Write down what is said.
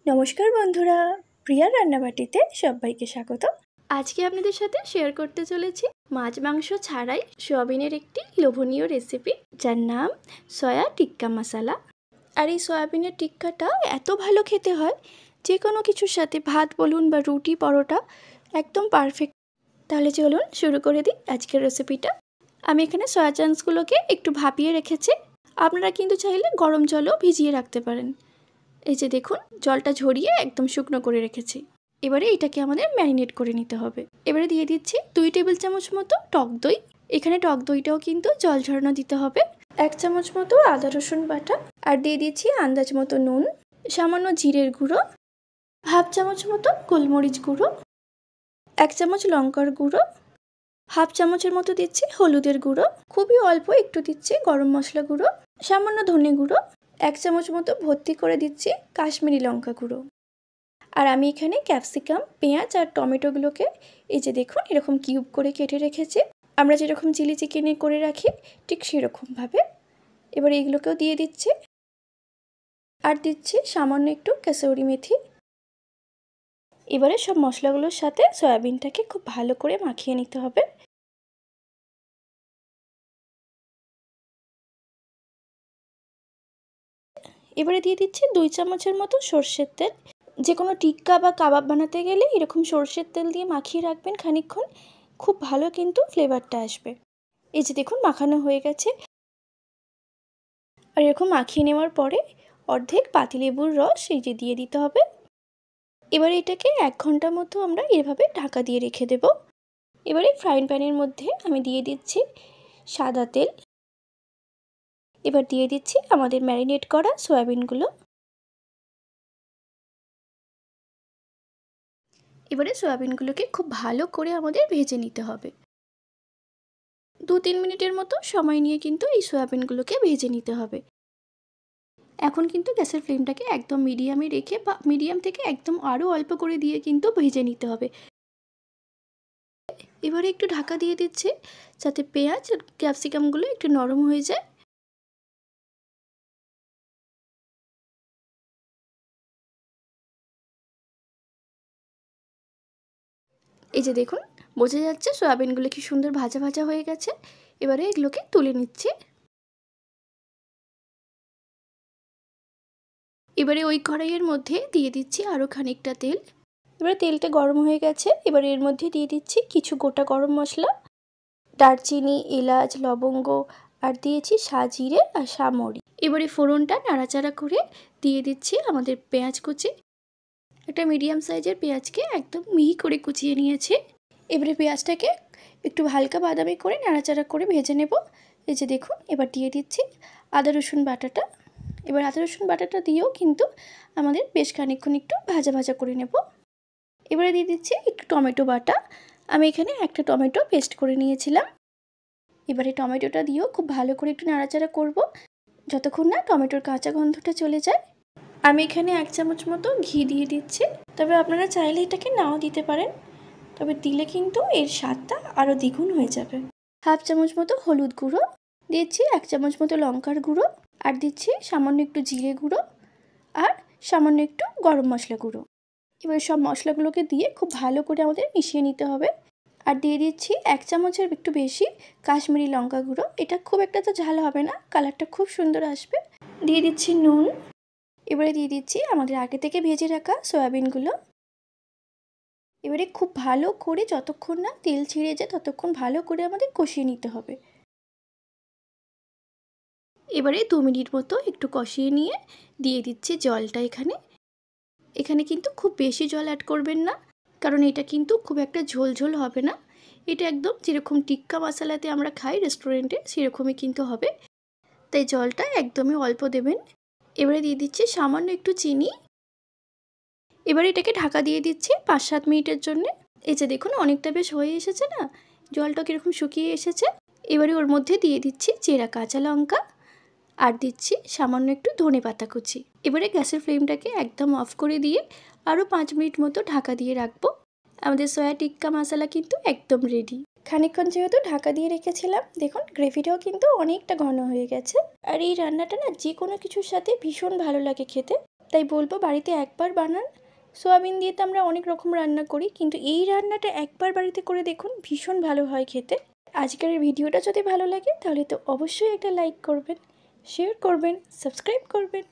নমস্কার বন্ধুরা, প্রিয়া রান্নাবাটিতে সবাইকে স্বাগত। আজকে আপনাদের সাথে শেয়ার করতে চলেছি মাছ মাংস ছাড়াই সয়াবিনের একটি লোভনীয় রেসিপি, যার নাম সয়া টিক্কা মশলা। আর এই সয়াবিনের টিক্কাটা এত ভালো খেতে হয়, যে কোনো কিছুর সাথে, ভাত বলুন বা রুটি পরোটা, একদম পারফেক্ট। তাহলে চলুন শুরু করে দিই আজকের রেসিপিটা। আমি এখানে সয়া চাংসগুলোকে একটু ভাপিয়ে রেখেছি। আপনারা কিন্তু চাইলে গরম জলও ভিজিয়ে রাখতে পারেন। এই যে দেখুন, জলটা ঝরিয়ে একদম শুকনো করে রেখেছি। এবারে এটাকে আমাদের ম্যারিনেট করে নিতে হবে। এবারে দিয়ে দিচ্ছি 2 টেবিল চামচ মতো টক দই। এখানে টক দইটাও কিন্তু জল ঝরানো দিতে হবে। 1 চামচ মতো আদা রসুন বাটা, আর দিয়ে দিচ্ছি আন্দাজ মতো নুন, সামান্য জিরের গুঁড়ো, হাফ চামচ মতো গোলমরিচ গুঁড়ো, 1 চামচ লঙ্কার গুঁড়ো, হাফ চামচের মতো দিচ্ছি হলুদের গুঁড়ো, খুবই অল্প একটু দিচ্ছি গরম মশলা গুঁড়ো, সামান্য ধনে গুঁড়ো, 1 চামচ মতো ভর্তি করে দিচ্ছি কাশ্মীরি লঙ্কা গুঁড়ো। আর আমি এখানে ক্যাপসিকাম, পেঁয়াজ আর টমেটোগুলোকে এই যে দেখুন এরকম কিউব করে কেটে রেখেছি। আমরা যেরকম চিলি চিকেনে করে রাখি ঠিক সেরকমভাবে। এবার এইগুলোকেও দিয়ে দিচ্ছি, আর দিচ্ছি সামান্য একটু কাসুরি মেথি। এবারে সব মশলাগুলোর সাথে সয়াবিনটাকে খুব ভালো করে মাখিয়ে নিতে হবে। এবারে দিয়ে দিচ্ছি 2 চামচের মতো সর্ষের তেল। যে কোনো টিক্কা বা কাবাব বানাতে গেলে এরকম সর্ষের তেল দিয়ে মাখিয়ে রাখবেন খানিকক্ষণ, খুব ভালো কিন্তু ফ্লেভারটা আসবে। এই যে দেখুন মাখানো হয়ে গেছে। আর এরকম মাখিয়ে নেওয়ার পরে অর্ধেক পাতিলেবুর রস এই যে দিয়ে দিতে হবে। এবারে এটাকে 1 ঘন্টা মতো আমরা এভাবে ঢাকা দিয়ে রেখে দেব। এবারে ফ্রাইং প্যানের মধ্যে আমি দিয়ে দিচ্ছি সাদা তেল। এবার দিয়ে দিচ্ছি আমাদের ম্যারিনেট করা সয়াবিনগুলো। এবারে সয়াবিনগুলোকে খুব ভালো করে আমাদের ভেজে নিতে হবে। 2-3 মিনিটের মতো সময় নিয়ে কিন্তু এই সয়াবিনগুলোকে ভেজে নিতে হবে। এখন কিন্তু গ্যাসের ফ্লেমটাকে একদম মিডিয়ামে রেখে বা মিডিয়াম থেকে একদম আরও অল্প করে দিয়ে কিন্তু ভেজে নিতে হবে। এবারে একটু ঢাকা দিয়ে দিচ্ছি যাতে পেঁয়াজ আর ক্যাপসিকামগুলো একটু নরম হয়ে যায়। এই যে দেখুন, বোঝা যাচ্ছে সয়াবিনগুলো কি সুন্দর ভাজা ভাজা হয়ে গেছে। এবারে এগুলোকে তুলে নিচ্ছি। এবারে ওই কড়াইয়ের মধ্যে দিয়ে দিচ্ছি আরও খানিকটা তেল। এবারে তেলটা গরম হয়ে গেছে। এবারে এর মধ্যে দিয়ে দিচ্ছি কিছু গোটা গরম মশলা, দারচিনি, এলাচ, লবঙ্গ, আর দিয়েছি সাজিরে আর সামরি। এবারে ফোড়নটা নাড়াচাড়া করে দিয়ে দিচ্ছি আমাদের পেঁয়াজ কুচি। একটা মিডিয়াম সাইজের পেঁয়াজকে একদম মিহি করে কুচিয়ে নিয়েছি। এবারে পেঁয়াজটাকে একটু হালকা বাদামি করে নাড়াচাড়া করে ভেজে নেব। এই যে দেখুন, এবার দিয়ে দিচ্ছি আদা রসুন বাটাটা। এবার আদা রসুন বাটাটা দিয়েও কিন্তু আমাদের বেশ খানিকক্ষণ একটু ভাজা ভাজা করে নেব। এবারে দিয়ে দিচ্ছি একটু টমেটো বাটা। আমি এখানে একটা টমেটো পেস্ট করে নিয়েছিলাম। এবারে টমেটোটা দিয়েও খুব ভালো করে একটু নাড়াচাড়া করব যতক্ষণ না টমেটোর কাঁচা গন্ধটা চলে যায়। আমি এখানে 1 চামচ মতো ঘি দিয়ে দিচ্ছি, তবে আপনারা চাইলে এটাকে নাও দিতে পারেন, তবে দিলে কিন্তু এর স্বাদটা আরও দ্বিগুণ হয়ে যাবে। হাফ চামচ মতো হলুদ গুঁড়ো দিচ্ছি, 1 চামচ মতো লঙ্কার গুঁড়ো, আর দিচ্ছি সামান্য একটু জিরে গুঁড়ো, আর সামান্য একটু গরম মশলা গুঁড়ো। এবার সব মশলাগুলোকে দিয়ে খুব ভালো করে আমাদের মিশিয়ে নিতে হবে। আর দিয়ে দিচ্ছি 1 চামচের একটু বেশি কাশ্মীরি লঙ্কা গুঁড়ো। এটা খুব একটা তো ঝাল হবে না, কালারটা খুব সুন্দর আসবে। দিয়ে দিচ্ছি নুন। এবারে দিয়ে দিচ্ছি আমাদের আগে থেকে ভেজে রাখা সয়াবিনগুলো। এবারে খুব ভালো করে যতক্ষণ না তেল ছেড়ে যায় ততক্ষণ ভালো করে আমাদের কষিয়ে নিতে হবে। এবারে 2 মিনিট মতো একটু কষিয়ে নিয়ে দিয়ে দিচ্ছি জলটা। এখানে কিন্তু খুব বেশি জল অ্যাড করবেন না, কারণ এটা কিন্তু খুব একটা ঝোল ঝোল হবে না। এটা একদম যেরকম টিক্কা মশলাতে আমরা খাই রেস্টুরেন্টে সেরকমই কিন্তু হবে, তাই জলটা একদমই অল্প দেবেন। এবারে দিয়ে দিচ্ছি সামান্য একটু চিনি। এবারে এটাকে ঢাকা দিয়ে দিচ্ছি 5-7 মিনিটের জন্য। এই যে দেখুন অনেকটা বেশ হয়ে এসেছে না, জলটা কীরকম শুকিয়ে এসেছে। এবারে ওর মধ্যে দিয়ে দিচ্ছি চেরা কাঁচা লঙ্কা, আর দিচ্ছি সামান্য একটু ধনেপাতা কুচি। এবারে গ্যাসের ফ্লেমটাকে একদম অফ করে দিয়ে আরও 5 মিনিট মতো ঢাকা দিয়ে রাখবো। আমাদের সয়া টিক্কা মশলা কিন্তু একদম রেডি। খানিকক্ষণ যেহেতু ঢাকা দিয়ে রেখেছিলাম, দেখুন গ্রেভিটাও কিন্তু অনেকটা ঘন হয়ে গেছে। আর এই রান্নাটা না যে কোনো কিছুর সাথে ভীষণ ভালো লাগে খেতে। তাই বলবো বাড়িতে একবার বানান। সোয়াবিন দিয়ে তো আমরা অনেক রকম রান্না করি, কিন্তু এই রান্নাটা একবার বাড়িতে করে দেখুন, ভীষণ ভালো হয় খেতে। আজকের ভিডিওটা যদি ভালো লাগে তাহলে তো অবশ্যই একটা লাইক করবেন, শেয়ার করবেন, সাবস্ক্রাইব করবেন।